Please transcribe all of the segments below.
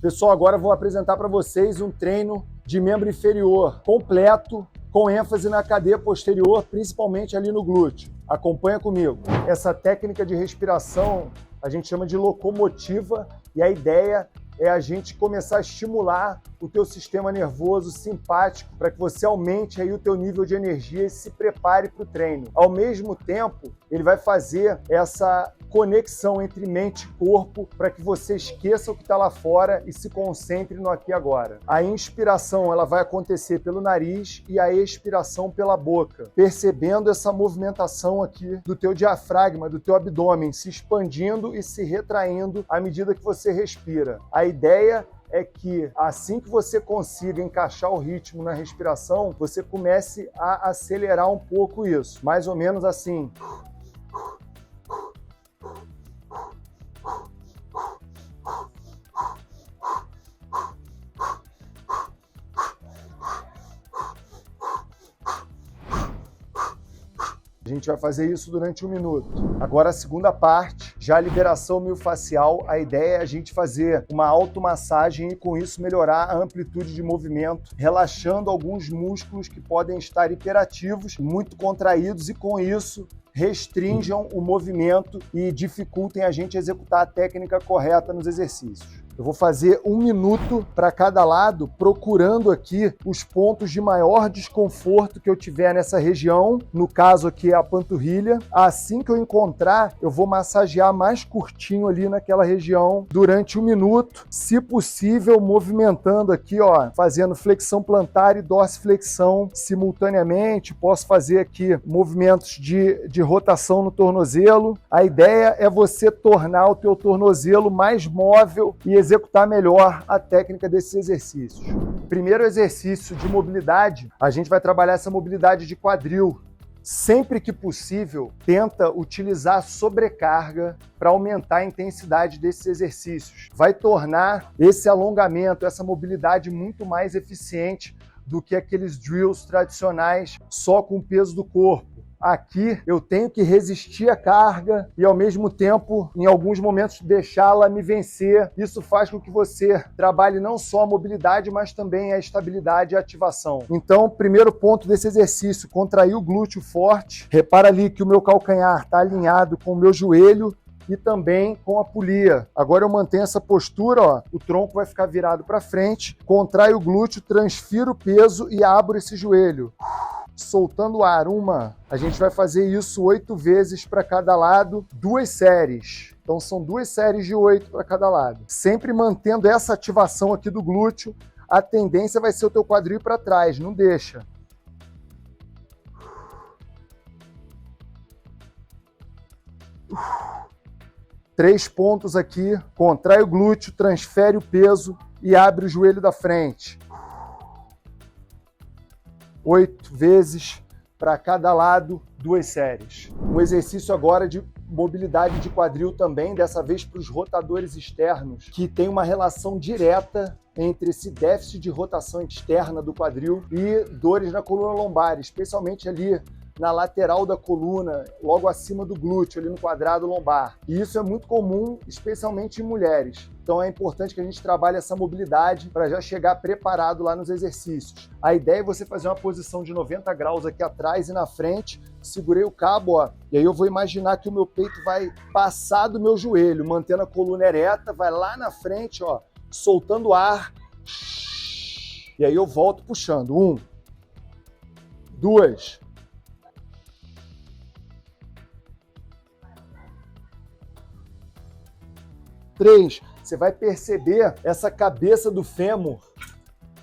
Pessoal, agora eu vou apresentar para vocês um treino de membro inferior completo, com ênfase na cadeia posterior, principalmente ali no glúteo. Acompanha comigo. Essa técnica de respiração a gente chama de locomotiva e a ideia é a gente começar a estimular o teu sistema nervoso simpático para que você aumente aí o teu nível de energia e se prepare para o treino. Ao mesmo tempo, ele vai fazer essa conexão entre mente e corpo para que você esqueça o que está lá fora e se concentre no aqui e agora. A inspiração ela vai acontecer pelo nariz e a expiração pela boca, percebendo essa movimentação aqui do teu diafragma, do teu abdômen, se expandindo e se retraindo à medida que você respira. A ideia é que assim que você consiga encaixar o ritmo na respiração, você comece a acelerar um pouco isso. Mais ou menos assim. A gente vai fazer isso durante 1 minuto. Agora a segunda parte, já a liberação miofascial. A ideia é a gente fazer uma automassagem e com isso melhorar a amplitude de movimento, relaxando alguns músculos que podem estar hiperativos, muito contraídos e com isso restringam o movimento e dificultem a gente executar a técnica correta nos exercícios. Eu vou fazer 1 minuto para cada lado, procurando aqui os pontos de maior desconforto que eu tiver nessa região, no caso aqui é a panturrilha. Assim que eu encontrar, eu vou massagear mais curtinho ali naquela região durante 1 minuto, se possível movimentando aqui, ó, fazendo flexão plantar e dorsiflexão simultaneamente. Posso fazer aqui movimentos de rotação no tornozelo. A ideia é você tornar o teu tornozelo mais móvel e executar melhor a técnica desses exercícios. Primeiro exercício de mobilidade, a gente vai trabalhar essa mobilidade de quadril. Sempre que possível, tenta utilizar sobrecarga para aumentar a intensidade desses exercícios. Vai tornar esse alongamento, essa mobilidade muito mais eficiente do que aqueles drills tradicionais só com o peso do corpo. Aqui eu tenho que resistir à carga e, ao mesmo tempo, em alguns momentos, deixá-la me vencer. Isso faz com que você trabalhe não só a mobilidade, mas também a estabilidade e a ativação. Então, primeiro ponto desse exercício, contrair o glúteo forte. Repara ali que o meu calcanhar está alinhado com o meu joelho e também com a polia. Agora eu mantenho essa postura, ó, o tronco vai ficar virado para frente, contrai o glúteo, transfiro o peso e abro esse joelho. Soltando o ar, a gente vai fazer isso 8 vezes para cada lado, 2 séries. Então são 2 séries de 8 para cada lado. Sempre mantendo essa ativação aqui do glúteo, a tendência vai ser o teu quadril para trás, não deixa. Três pontos aqui, contrai o glúteo, transfere o peso e abre o joelho da frente. 8 vezes para cada lado, 2 séries. Um exercício agora de mobilidade de quadril também, dessa vez para os rotadores externos, que tem uma relação direta entre esse déficit de rotação externa do quadril e dores na coluna lombar, especialmente ali na lateral da coluna, logo acima do glúteo, ali no quadrado lombar. E isso é muito comum, especialmente em mulheres. Então é importante que a gente trabalhe essa mobilidade para já chegar preparado lá nos exercícios. A ideia é você fazer uma posição de 90 graus aqui atrás e na frente. Segurei o cabo, ó, e aí eu vou imaginar que o meu peito vai passar do meu joelho, mantendo a coluna ereta, vai lá na frente, ó, soltando o ar. E aí eu volto puxando. 1, 2, 3, você vai perceber essa cabeça do fêmur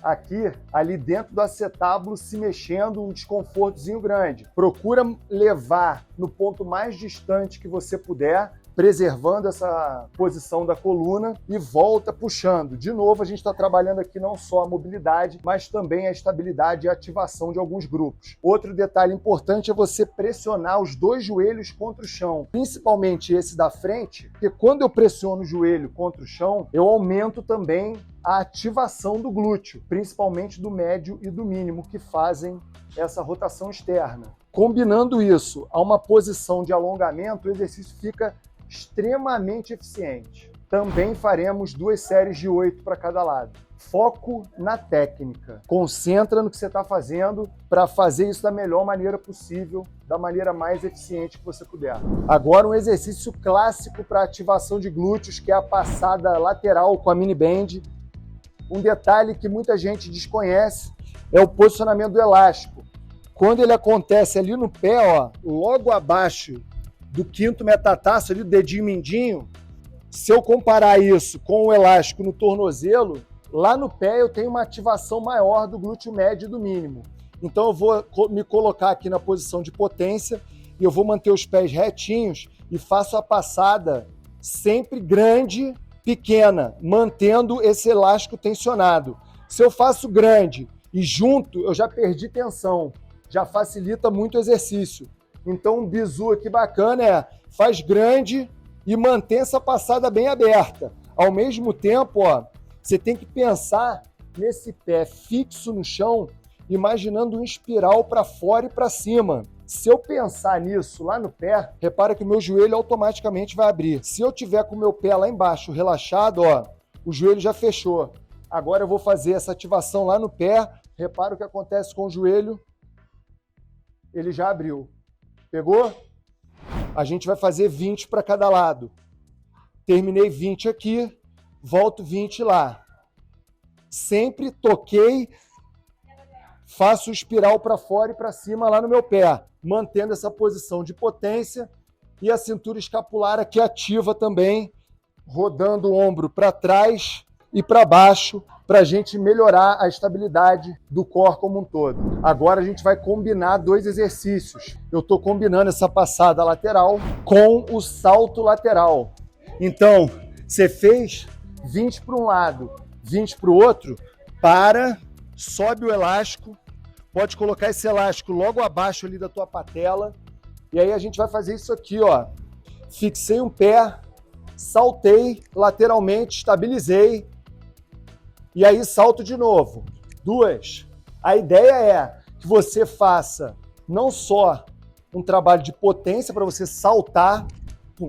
aqui, ali dentro do acetábulo se mexendo, um desconfortozinho grande. Procura levar no ponto mais distante que você puder, preservando essa posição da coluna e volta puxando. De novo, a gente está trabalhando aqui não só a mobilidade, mas também a estabilidade e a ativação de alguns grupos. Outro detalhe importante é você pressionar os 2 joelhos contra o chão, principalmente esse da frente, porque quando eu pressiono o joelho contra o chão, eu aumento também a ativação do glúteo, principalmente do médio e do mínimo, que fazem essa rotação externa. Combinando isso a uma posição de alongamento, o exercício fica extremamente eficiente. também faremos 2 séries de 8 para cada lado. Foco na técnica. Concentra no que você está fazendo para fazer isso da melhor maneira possível, da maneira mais eficiente que você puder. Agora um exercício clássico para ativação de glúteos, que é a passada lateral com a mini band. Um detalhe que muita gente desconhece é o posicionamento do elástico. Quando ele acontece ali no pé, ó, logo abaixo do quinto metatarso, ali do dedinho mindinho, se eu comparar isso com o elástico no tornozelo, lá no pé eu tenho uma ativação maior do glúteo médio e do mínimo. Então eu vou me colocar aqui na posição de potência e eu vou manter os pés retinhos e faço a passada sempre grande, pequena, mantendo esse elástico tensionado. Se eu faço grande e junto, eu já perdi tensão, já facilita muito o exercício. Então um bizu aqui bacana é, faz grande e mantém essa passada bem aberta. Ao mesmo tempo, ó, você tem que pensar nesse pé fixo no chão, imaginando um espiral para fora e para cima. Se eu pensar nisso lá no pé, repara que o meu joelho automaticamente vai abrir. Se eu tiver com o meu pé lá embaixo relaxado, ó, o joelho já fechou. Agora eu vou fazer essa ativação lá no pé. Repara o que acontece com o joelho. Ele já abriu. Pegou? A gente vai fazer 20 para cada lado. Terminei 20 aqui, volto 20 lá. Sempre toquei, faço o espiral para fora e para cima lá no meu pé, mantendo essa posição de potência e a cintura escapular aqui ativa também, rodando o ombro para trás e para baixo, para a gente melhorar a estabilidade do core como um todo. Agora a gente vai combinar 2 exercícios. Eu estou combinando essa passada lateral com o salto lateral. Então, você fez 20 para um lado, 20 para o outro, sobe o elástico, pode colocar esse elástico logo abaixo ali da tua patela, e aí a gente vai fazer isso aqui, ó. Fixei um pé, saltei lateralmente, estabilizei, e aí salto de novo. 2. A ideia é que você faça não só um trabalho de potência para você saltar,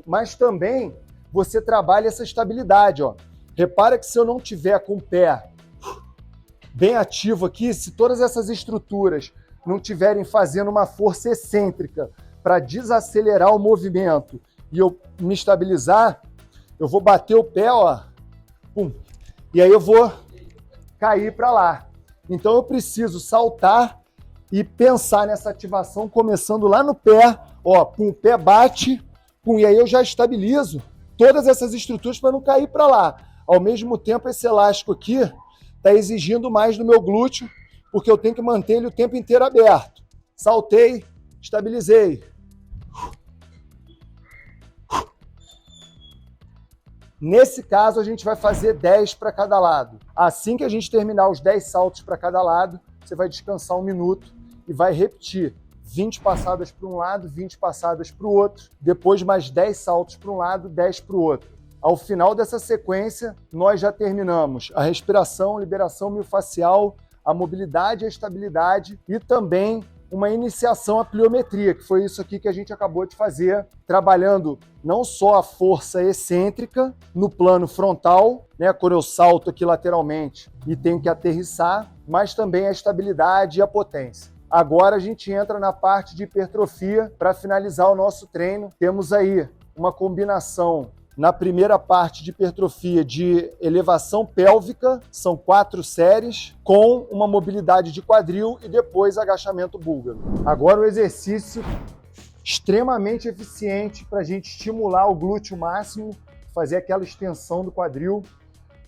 mas também você trabalha essa estabilidade, ó. Repara que se eu não tiver com o pé bem ativo aqui, se todas essas estruturas não estiverem fazendo uma força excêntrica para desacelerar o movimento e eu me estabilizar, eu vou bater o pé, ó, pum, e aí eu vou cair para lá. Então eu preciso saltar e pensar nessa ativação começando lá no pé, ó, pum, o pé bate, pum, e aí eu já estabilizo todas essas estruturas para não cair para lá. Ao mesmo tempo, esse elástico aqui está exigindo mais do meu glúteo, porque eu tenho que manter ele o tempo inteiro aberto. Saltei, estabilizei. Nesse caso, a gente vai fazer 10 para cada lado. Assim que a gente terminar os 10 saltos para cada lado, você vai descansar 1 minuto e vai repetir 20 passadas para um lado, 20 passadas para o outro, depois mais 10 saltos para um lado, 10 para o outro. Ao final dessa sequência, nós já terminamos a respiração, liberação miofascial, a mobilidade e a estabilidade e também uma iniciação à pliometria, que foi isso aqui que a gente acabou de fazer, trabalhando não só a força excêntrica no plano frontal, né, quando eu salto aqui lateralmente e tenho que aterrissar, mas também a estabilidade e a potência. Agora a gente entra na parte de hipertrofia para finalizar o nosso treino. Temos aí uma combinação na primeira parte de hipertrofia de elevação pélvica, são 4 séries, com uma mobilidade de quadril e depois agachamento búlgaro. Agora o exercício extremamente eficiente para a gente estimular o glúteo máximo, fazer aquela extensão do quadril.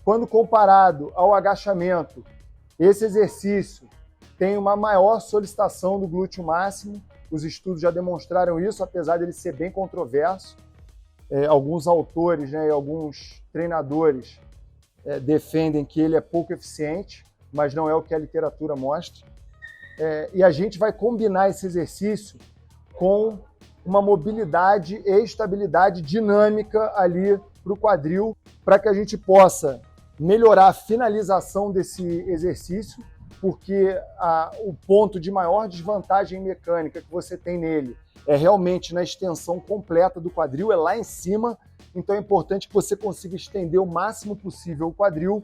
Quando comparado ao agachamento, esse exercício tem uma maior solicitação do glúteo máximo. Os estudos já demonstraram isso, apesar dele ser bem controverso. Alguns autores, né, e alguns treinadores defendem que ele é pouco eficiente, mas não é o que a literatura mostra. E a gente vai combinar esse exercício com uma mobilidade e estabilidade dinâmica ali para o quadril, para que a gente possa melhorar a finalização desse exercício, porque o ponto de maior desvantagem mecânica que você tem nele é realmente na extensão completa do quadril, é lá em cima. Então é importante que você consiga estender o máximo possível o quadril.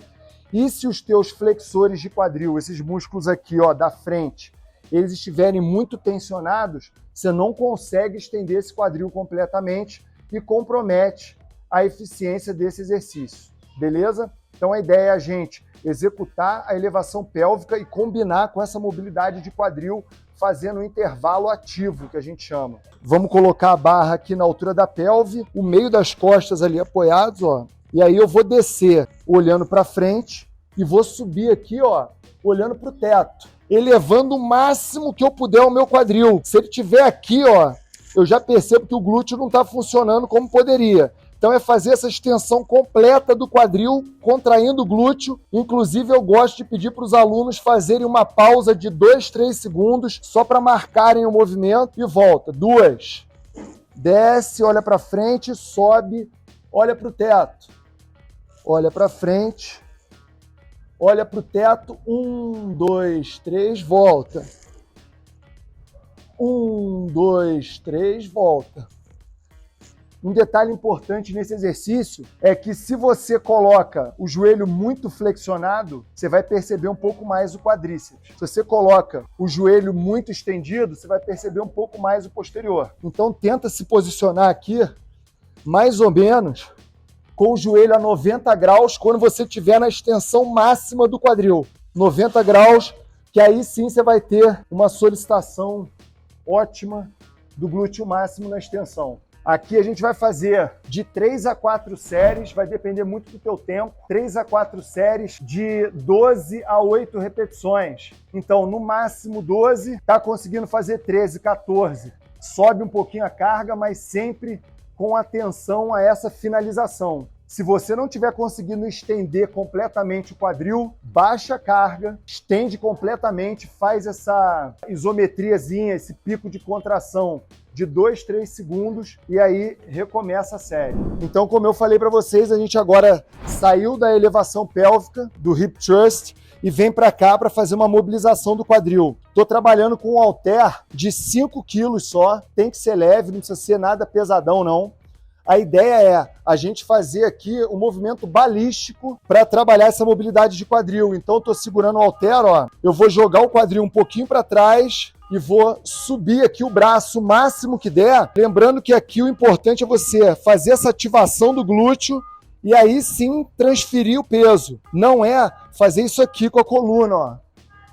E se os teus flexores de quadril, esses músculos aqui, ó, da frente, eles estiverem muito tensionados, você não consegue estender esse quadril completamente e compromete a eficiência desse exercício, beleza? Então a ideia é a gente executar a elevação pélvica e combinar com essa mobilidade de quadril, fazendo um intervalo ativo, que a gente chama. Vamos colocar a barra aqui na altura da pelve, o meio das costas ali apoiados, ó. E aí eu vou descer olhando para frente e vou subir aqui, ó, olhando para o teto, elevando o máximo que eu puder o meu quadril. Se ele estiver aqui, ó, eu já percebo que o glúteo não está funcionando como poderia. Então é fazer essa extensão completa do quadril, contraindo o glúteo. Inclusive eu gosto de pedir para os alunos fazerem uma pausa de 2, 3 segundos, só para marcarem o movimento e volta. 2. Desce, olha para frente, sobe, olha para o teto. Olha para frente, olha para o teto. 1, 2, 3, volta. 1, 2, 3, volta. Um detalhe importante nesse exercício é que se você coloca o joelho muito flexionado, você vai perceber um pouco mais o quadríceps. Se você coloca o joelho muito estendido, você vai perceber um pouco mais o posterior. Então tenta se posicionar aqui, mais ou menos, com o joelho a 90 graus quando você estiver na extensão máxima do quadril. 90 graus, que aí sim você vai ter uma solicitação ótima do glúteo máximo na extensão. Aqui a gente vai fazer de 3 a 4 séries, vai depender muito do teu tempo, 3 a 4 séries de 12 a 8 repetições. Então, no máximo 12, tá conseguindo fazer 13, 14. Sobe um pouquinho a carga, mas sempre com atenção a essa finalização. Se você não estiver conseguindo estender completamente o quadril, baixa a carga, estende completamente, faz essa isometriazinha, esse pico de contração de 2, 3 segundos e aí recomeça a série. Então, como eu falei para vocês, a gente agora saiu da elevação pélvica, do hip thrust, e vem para cá para fazer uma mobilização do quadril. Estou trabalhando com um halter de 5 quilos só, tem que ser leve, não precisa ser nada pesadão não. A ideia é a gente fazer aqui um movimento balístico para trabalhar essa mobilidade de quadril. Então, estou segurando o halter, ó, eu vou jogar o quadril um pouquinho para trás e vou subir aqui o braço o máximo que der. Lembrando que aqui o importante é você fazer essa ativação do glúteo e aí sim transferir o peso. Não é fazer isso aqui com a coluna, ó.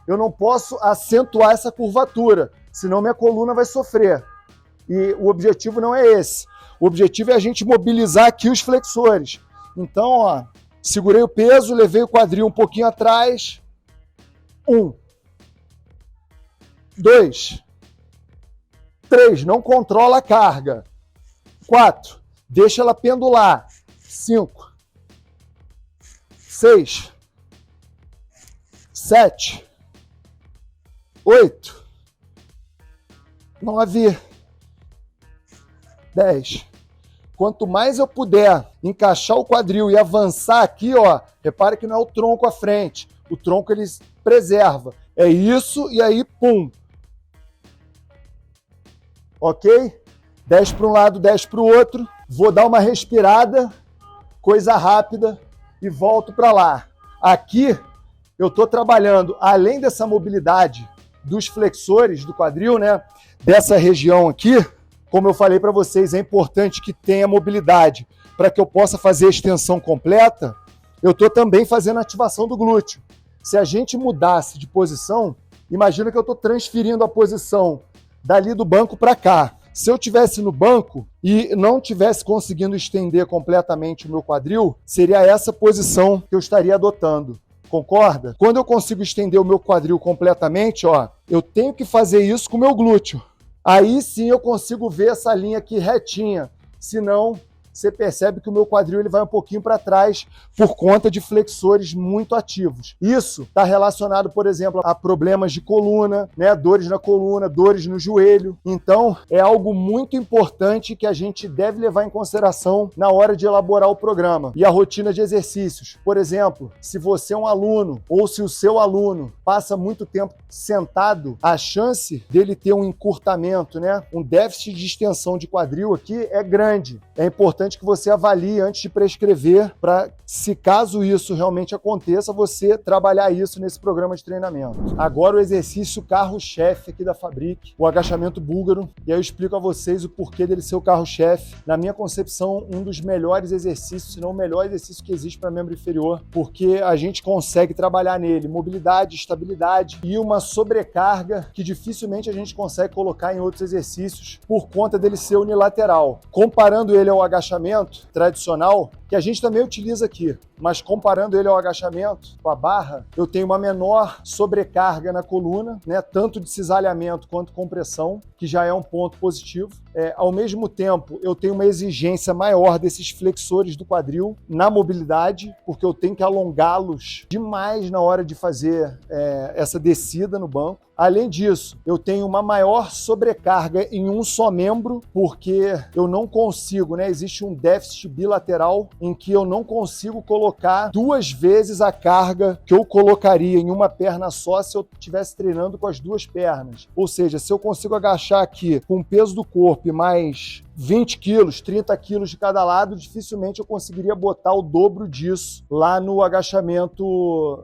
Eu não posso acentuar essa curvatura, senão minha coluna vai sofrer. E o objetivo não é esse. O objetivo é a gente mobilizar aqui os flexores. Então, ó, segurei o peso, levei o quadril um pouquinho atrás. 1, 2, 3, não controla a carga. 4, deixa ela pendular. 5, 6, 7, 8, 9, 10. Quanto mais eu puder encaixar o quadril e avançar aqui, ó, repare que não é o tronco à frente. O tronco ele preserva. É isso e aí, pum. Ok? 10 para um lado, 10 para o outro. Vou dar uma respirada, coisa rápida, e volto para lá. Aqui eu estou trabalhando, além dessa mobilidade dos flexores do quadril, né? Dessa região aqui, como eu falei para vocês, é importante que tenha mobilidade para que eu possa fazer a extensão completa. Eu estou também fazendo a ativação do glúteo. Se a gente mudasse de posição, imagina que eu estou transferindo a posição dali do banco para cá. Se eu estivesse no banco e não estivesse conseguindo estender completamente o meu quadril, seria essa posição que eu estaria adotando. Concorda? Quando eu consigo estender o meu quadril completamente, ó, eu tenho que fazer isso com o meu glúteo. Aí sim eu consigo ver essa linha aqui retinha. Senão, você percebe que o meu quadril ele vai um pouquinho para trás por conta de flexores muito ativos. Isso está relacionado, por exemplo, a problemas de coluna, né? Dores na coluna, dores no joelho. Então, é algo muito importante que a gente deve levar em consideração na hora de elaborar o programa. E a rotina de exercícios. Por exemplo, se você é um aluno ou se o seu aluno passa muito tempo sentado, a chance dele ter um encurtamento, né? Um déficit de extensão de quadril aqui é grande. É importante que você avalie antes de prescrever para, se caso isso realmente aconteça, você trabalhar isso nesse programa de treinamento. Agora o exercício carro-chefe aqui da Fabric, o agachamento búlgaro, e aí eu explico a vocês o porquê dele ser o carro-chefe. Na minha concepção, um dos melhores exercícios, se não o melhor exercício que existe para membro inferior, porque a gente consegue trabalhar nele mobilidade, estabilidade e uma sobrecarga que dificilmente a gente consegue colocar em outros exercícios por conta dele ser unilateral. Comparando ele ao agachamento tradicional, que a gente também utiliza aqui, mas comparando ele ao agachamento com a barra, eu tenho uma menor sobrecarga na coluna, né, tanto de cisalhamento quanto compressão, que já é um ponto positivo. Ao mesmo tempo, eu tenho uma exigência maior desses flexores do quadril na mobilidade, porque eu tenho que alongá-los demais na hora de fazer essa descida no banco. Além disso, eu tenho uma maior sobrecarga em um só membro, porque eu não consigo, né? Existe um déficit bilateral em que eu não consigo colocar 2 vezes a carga que eu colocaria em uma perna só se eu estivesse treinando com as 2 pernas. Ou seja, se eu consigo agachar aqui com o peso do corpo e mais 20 quilos, 30 quilos de cada lado, dificilmente eu conseguiria botar o dobro disso lá no agachamento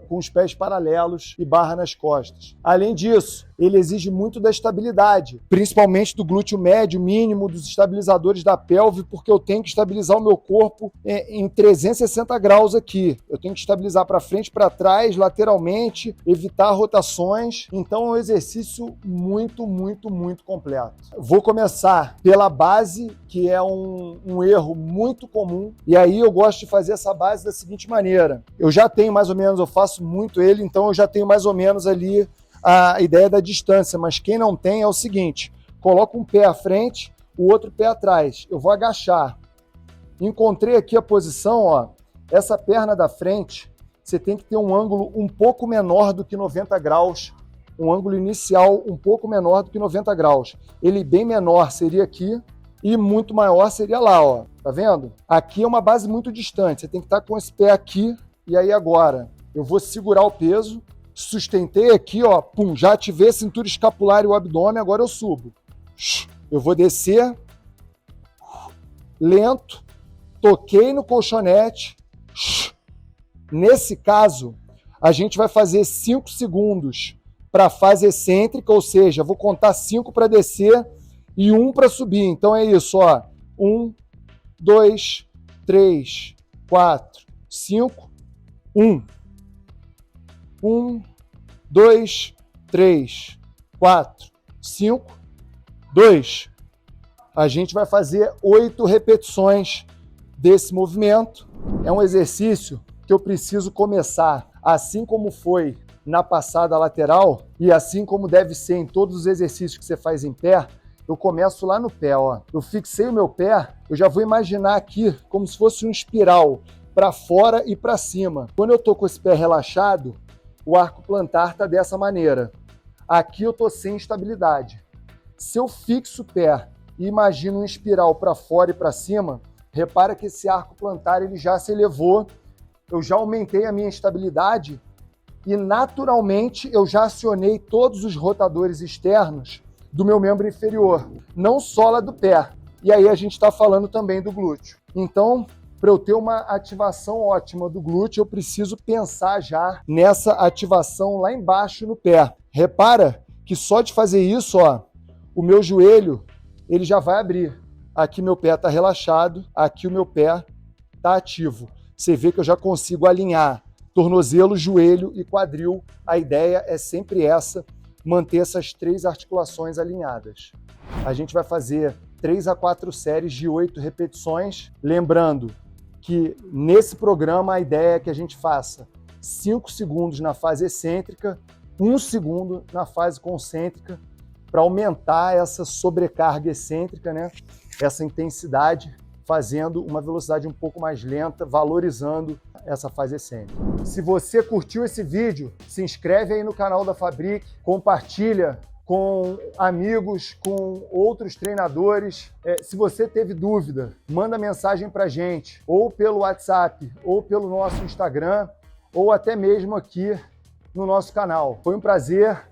com os pés paralelos e barra nas costas. Além disso, ele exige muito da estabilidade, principalmente do glúteo médio, mínimo, dos estabilizadores da pelve, porque eu tenho que estabilizar o meu corpo em 360 graus aqui. Eu tenho que estabilizar para frente, para trás, lateralmente, evitar rotações. Então é um exercício muito, muito, muito completo. Vou começar pela base, que é um erro muito comum, e aí eu gosto de fazer essa base da seguinte maneira. Eu já tenho mais ou menos, eu faço muito ele, então eu já tenho mais ou menos ali a ideia da distância, mas quem não tem é o seguinte: coloca um pé à frente, o outro pé atrás. Eu vou agachar. Encontrei aqui a posição, ó. Essa perna da frente, você tem que ter um ângulo um pouco menor do que 90 graus, um ângulo inicial um pouco menor do que 90 graus. Ele bem menor seria aqui e muito maior seria lá, ó. Tá vendo? Aqui é uma base muito distante, você tem que estar com esse pé aqui, e aí agora eu vou segurar o peso, sustentei aqui, ó, pum, já ativei a cintura escapular e o abdômen, agora eu subo. Eu vou descer, lento, toquei no colchonete. Nesse caso, a gente vai fazer 5 segundos para a fase excêntrica, ou seja, vou contar 5 para descer e 1 para subir. Então é isso, ó. 1, 2, 3, 4, 5, 1. 1, 2, 3, 4, 5, 2. A gente vai fazer 8 repetições desse movimento. É um exercício que eu preciso começar, assim como foi na passada lateral e assim como deve ser em todos os exercícios que você faz em pé. Eu começo lá no pé, ó. Eu fixei o meu pé, eu já vou imaginar aqui como se fosse um espiral para fora e para cima. Quando eu tô com esse pé relaxado, o arco plantar está dessa maneira. Aqui eu estou sem estabilidade. Se eu fixo o pé e imagino um espiral para fora e para cima, repara que esse arco plantar ele já se elevou, eu já aumentei a minha estabilidade e naturalmente eu já acionei todos os rotadores externos do meu membro inferior, não só lá do pé. E aí a gente está falando também do glúteo. Então, para eu ter uma ativação ótima do glúteo, eu preciso pensar já nessa ativação lá embaixo no pé. Repara que só de fazer isso, ó, o meu joelho ele já vai abrir. Aqui meu pé está relaxado, aqui o meu pé está ativo. Você vê que eu já consigo alinhar tornozelo, joelho e quadril. A ideia é sempre essa, manter essas 3 articulações alinhadas. A gente vai fazer 3 a 4 séries de 8 repetições, lembrando que nesse programa a ideia é que a gente faça 5 segundos na fase excêntrica, 1 segundo na fase concêntrica, para aumentar essa sobrecarga excêntrica, né? Essa intensidade, fazendo uma velocidade um pouco mais lenta, valorizando essa fase excêntrica. Se você curtiu esse vídeo, se inscreve aí no canal da Fabric, compartilha com amigos, com outros treinadores. Se você teve dúvida, manda mensagem para a gente, ou pelo WhatsApp, ou pelo nosso Instagram, ou até mesmo aqui no nosso canal. Foi um prazer.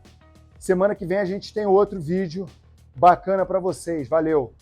Semana que vem a gente tem outro vídeo bacana para vocês. Valeu!